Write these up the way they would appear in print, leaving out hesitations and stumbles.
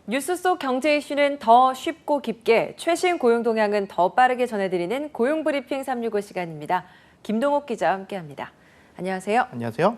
뉴스 속 경제 이슈는 더 쉽고 깊게, 최신 고용 동향은 더 빠르게 전해드리는 고용브리핑 365 시간입니다. 김동욱 기자와 함께합니다. 안녕하세요. 안녕하세요.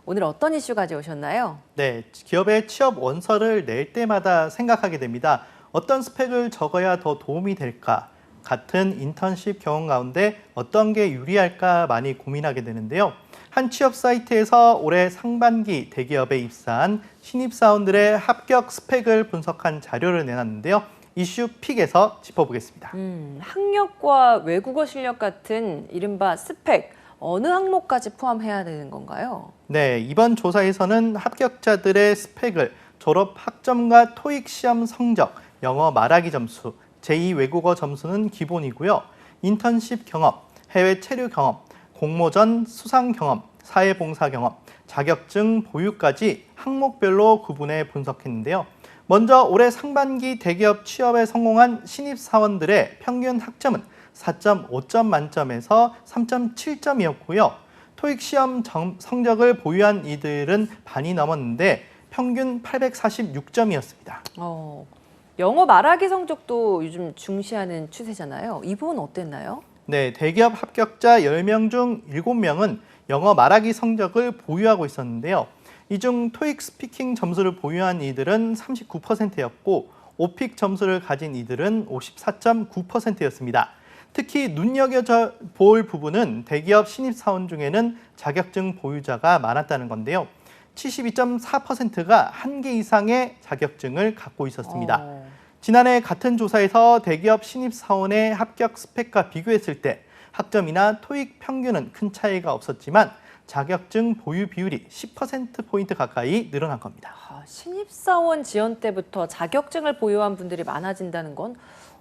오늘 어떤 이슈 가져오셨나요? 네, 기업의 취업 원서를 낼 때마다 생각하게 됩니다. 어떤 스펙을 적어야 더 도움이 될까? 같은 인턴십 경험 가운데 어떤 게 유리할까 많이 고민하게 되는데요. 한 취업 사이트에서 올해 상반기 대기업에 입사한 신입사원들의 합격 스펙을 분석한 자료를 내놨는데요. 이슈 픽에서 짚어보겠습니다. 학력과 외국어 실력 같은 이른바 스펙, 어느 항목까지 포함해야 되는 건가요? 네, 이번 조사에서는 합격자들의 스펙을 졸업 학점과 토익 시험 성적, 영어 말하기 점수, 제2 외국어 점수는 기본이고요. 인턴십 경험, 해외 체류 경험, 공모전 수상 경험, 사회봉사 경험, 자격증 보유까지 항목별로 구분해 분석했는데요. 먼저 올해 상반기 대기업 취업에 성공한 신입사원들의 평균 학점은 4.5점 만점에서 3.7점이었고요. 토익 시험 성적을 보유한 이들은 반이 넘었는데 평균 846점이었습니다. 영어 말하기 성적도 요즘 중시하는 추세잖아요. 이 부분 어땠나요? 네, 대기업 합격자 10명 중 7명은 영어 말하기 성적을 보유하고 있었는데요. 이 중 토익 스피킹 점수를 보유한 이들은 39%였고 오픽 점수를 가진 이들은 54.9%였습니다. 특히 눈여겨볼 부분은 대기업 신입사원 중에는 자격증 보유자가 많았다는 건데요. 72.4%가 한 개 이상의 자격증을 갖고 있었습니다. 지난해 같은 조사에서 대기업 신입사원의 합격 스펙과 비교했을 때 학점이나 토익 평균은 큰 차이가 없었지만 자격증 보유 비율이 10%포인트 가까이 늘어난 겁니다. 신입사원 지원 때부터 자격증을 보유한 분들이 많아진다는 건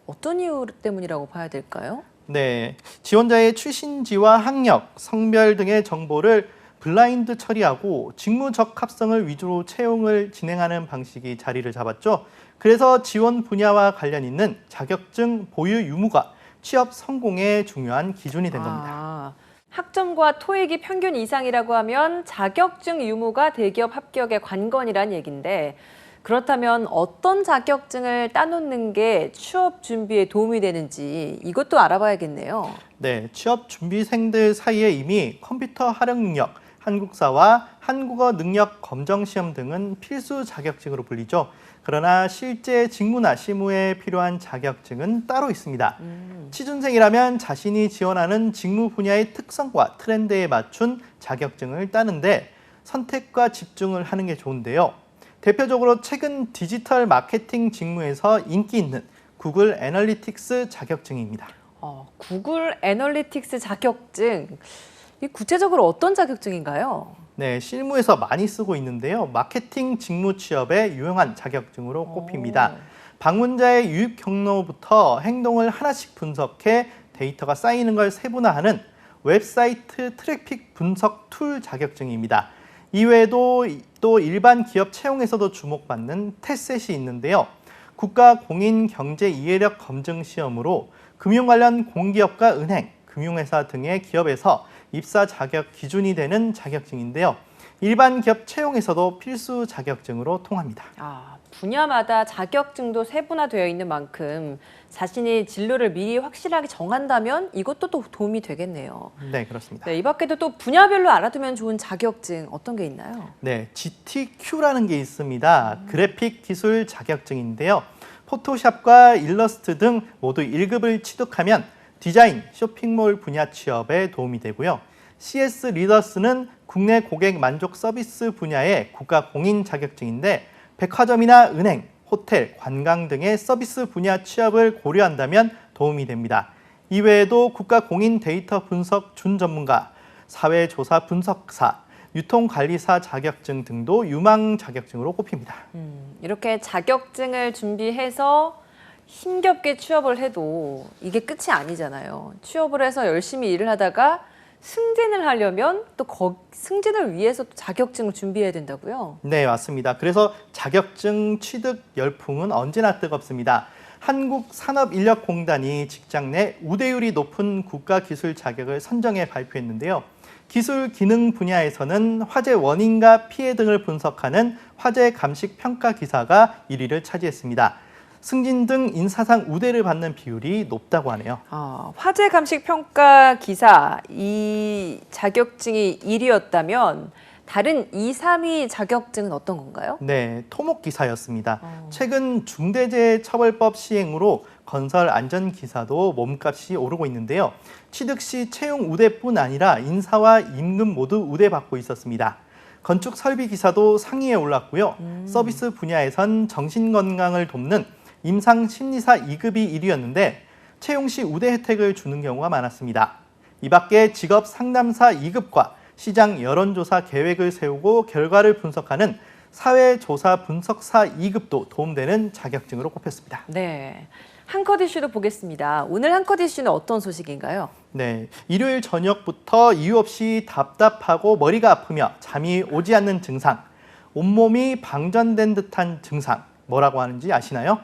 어떤 이유 때문이라고 봐야 될까요? 네, 지원자의 출신지와 학력, 성별 등의 정보를 블라인드 처리하고 직무 적합성을 위주로 채용을 진행하는 방식이 자리를 잡았죠. 그래서 지원 분야와 관련 있는 자격증 보유 유무가 취업 성공의 중요한 기준이 된 겁니다. 학점과 토익이 평균 이상이라고 하면 자격증 유무가 대기업 합격의 관건이란 얘기인데, 그렇다면 어떤 자격증을 따놓는 게 취업 준비에 도움이 되는지 이것도 알아봐야겠네요. 네, 취업 준비생들 사이에 이미 컴퓨터 활용 능력, 한국사와 한국어 능력 검정 시험 등은 필수 자격증으로 불리죠. 그러나 실제 직무나 실무에 필요한 자격증은 따로 있습니다. 취준생이라면 자신이 지원하는 직무 분야의 특성과 트렌드에 맞춘 자격증을 따는데 선택과 집중을 하는 게 좋은데요. 대표적으로 최근 디지털 마케팅 직무에서 인기 있는 구글 애널리틱스 자격증입니다. 구글 애널리틱스 자격증, 이 구체적으로 어떤 자격증인가요? 네, 실무에서 많이 쓰고 있는데요. 마케팅 직무 취업에 유용한 자격증으로 꼽힙니다. 방문자의 유입 경로부터 행동을 하나씩 분석해 데이터가 쌓이는 걸 세분화하는 웹사이트 트래픽 분석 툴 자격증입니다. 이외에도 또 일반 기업 채용에서도 주목받는 테셋이 있는데요. 국가 공인 경제 이해력 검증 시험으로 금융 관련 공기업과 은행, 금융회사 등의 기업에서 입사 자격 기준이 되는 자격증인데요. 일반 기업 채용에서도 필수 자격증으로 통합니다. 분야마다 자격증도 세분화되어 있는 만큼 자신이 진로를 미리 확실하게 정한다면 이것도 또 도움이 되겠네요. 네, 그렇습니다. 네, 이 밖에도 또 분야별로 알아두면 좋은 자격증 어떤 게 있나요? 네, GTQ라는 게 있습니다. 그래픽 기술 자격증인데요. 포토샵과 일러스트 등 모두 1급을 취득하면 디자인, 쇼핑몰 분야 취업에 도움이 되고요. CS 리더스는 국내 고객 만족 서비스 분야의 국가 공인 자격증인데 백화점이나 은행, 호텔, 관광 등의 서비스 분야 취업을 고려한다면 도움이 됩니다. 이외에도 국가 공인 데이터 분석 준 전문가, 사회조사 분석사, 유통관리사 자격증 등도 유망 자격증으로 꼽힙니다. 이렇게 자격증을 준비해서 힘겹게 취업을 해도 이게 끝이 아니잖아요. 취업을 해서 열심히 일을 하다가 승진을 하려면 또 승진을 위해서 또 자격증을 준비해야 된다고요? 네, 맞습니다. 그래서 자격증 취득 열풍은 언제나 뜨겁습니다. 한국산업인력공단이 직장 내 우대율이 높은 국가기술 자격을 선정해 발표했는데요. 기술 기능 분야에서는 화재 원인과 피해 등을 분석하는 화재 감식 평가 기사가 1위를 차지했습니다. 승진 등 인사상 우대를 받는 비율이 높다고 하네요. 화재 감식 평가 기사 이 자격증이 1위였다면 다른 2, 3위 자격증은 어떤 건가요? 네, 토목 기사였습니다. 최근 중대재해처벌법 시행으로 건설 안전 기사도 몸값이 오르고 있는데요. 취득 시 채용 우대뿐 아니라 인사와 임금 모두 우대받고 있었습니다. 건축 설비 기사도 상위에 올랐고요. 서비스 분야에선 정신건강을 돕는 임상 심리사 2급이 1위였는데 채용 시 우대 혜택을 주는 경우가 많았습니다. 이 밖에 직업 상담사 2급과 시장 여론조사 계획을 세우고 결과를 분석하는 사회조사 분석사 2급도 도움되는 자격증으로 꼽혔습니다. 네, 한컷 이슈도 보겠습니다. 오늘 한컷 이슈는 어떤 소식인가요? 네, 일요일 저녁부터 이유 없이 답답하고 머리가 아프며 잠이 오지 않는 증상, 온몸이 방전된 듯한 증상, 뭐라고 하는지 아시나요?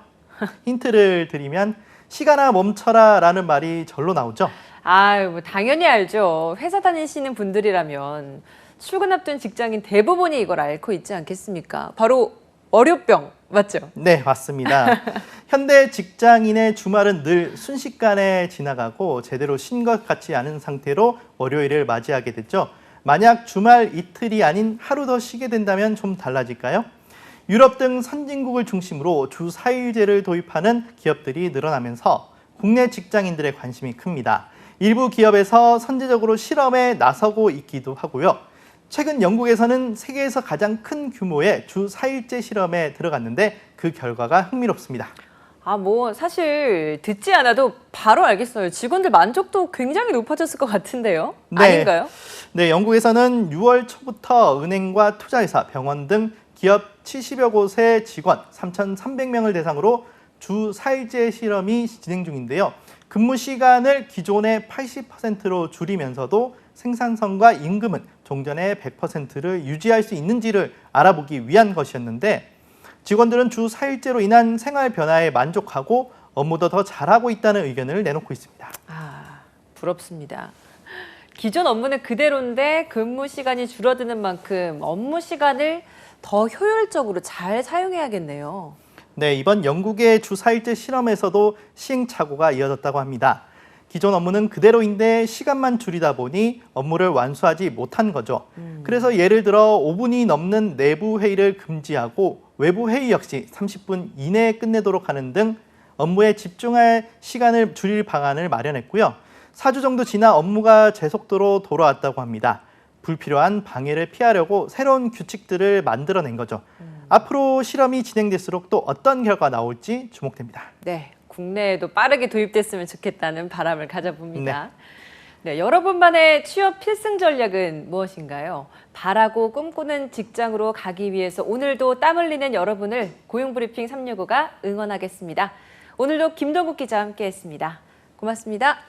힌트를 드리면 시간아 멈춰라 라는 말이 절로 나오죠. 뭐 당연히 알죠. 회사 다니시는 분들이라면 출근 앞둔 직장인 대부분이 이걸 앓고 있지 않겠습니까? 바로 월요병 맞죠? 네, 맞습니다. 현대 직장인의 주말은 늘 순식간에 지나가고 제대로 쉰 것 같지 않은 상태로 월요일을 맞이하게 됐죠. 만약 주말 이틀이 아닌 하루 더 쉬게 된다면 좀 달라질까요? 유럽 등 선진국을 중심으로 주 4일제를 도입하는 기업들이 늘어나면서 국내 직장인들의 관심이 큽니다. 일부 기업에서 선제적으로 실험에 나서고 있기도 하고요. 최근 영국에서는 세계에서 가장 큰 규모의 주 4일제 실험에 들어갔는데 그 결과가 흥미롭습니다. 사실 듣지 않아도 바로 알겠어요. 직원들 만족도 굉장히 높아졌을 것 같은데요. 네. 아닌가요? 네, 영국에서는 6월 초부터 은행과 투자회사, 병원 등 기업 70여 곳의 직원 3,300명을 대상으로 주 4일제 실험이 진행 중인데요. 근무 시간을 기존의 80%로 줄이면서도 생산성과 임금은 종전의 100%를 유지할 수 있는지를 알아보기 위한 것이었는데 직원들은 주 4일제로 인한 생활 변화에 만족하고 업무도 더 잘하고 있다는 의견을 내놓고 있습니다. 부럽습니다. 기존 업무는 그대로인데 근무 시간이 줄어드는 만큼 업무 시간을 더 효율적으로 잘 사용해야겠네요. 네, 이번 영국의 주 4일제 실험에서도 시행착오가 이어졌다고 합니다. 기존 업무는 그대로인데 시간만 줄이다 보니 업무를 완수하지 못한 거죠. 그래서 예를 들어 5분이 넘는 내부 회의를 금지하고 외부 회의 역시 30분 이내에 끝내도록 하는 등 업무에 집중할 시간을 줄일 방안을 마련했고요. 4주 정도 지나 업무가 제 속도로 돌아왔다고 합니다. 불필요한 방해를 피하려고 새로운 규칙들을 만들어낸 거죠. 앞으로 실험이 진행될수록 또 어떤 결과가 나올지 주목됩니다. 네, 국내에도 빠르게 도입됐으면 좋겠다는 바람을 가져봅니다. 네, 여러분만의 취업 필승 전략은 무엇인가요? 바라고 꿈꾸는 직장으로 가기 위해서 오늘도 땀 흘리는 여러분을 고용브리핑 365가 응원하겠습니다. 오늘도 김동국 기자와 함께했습니다. 고맙습니다.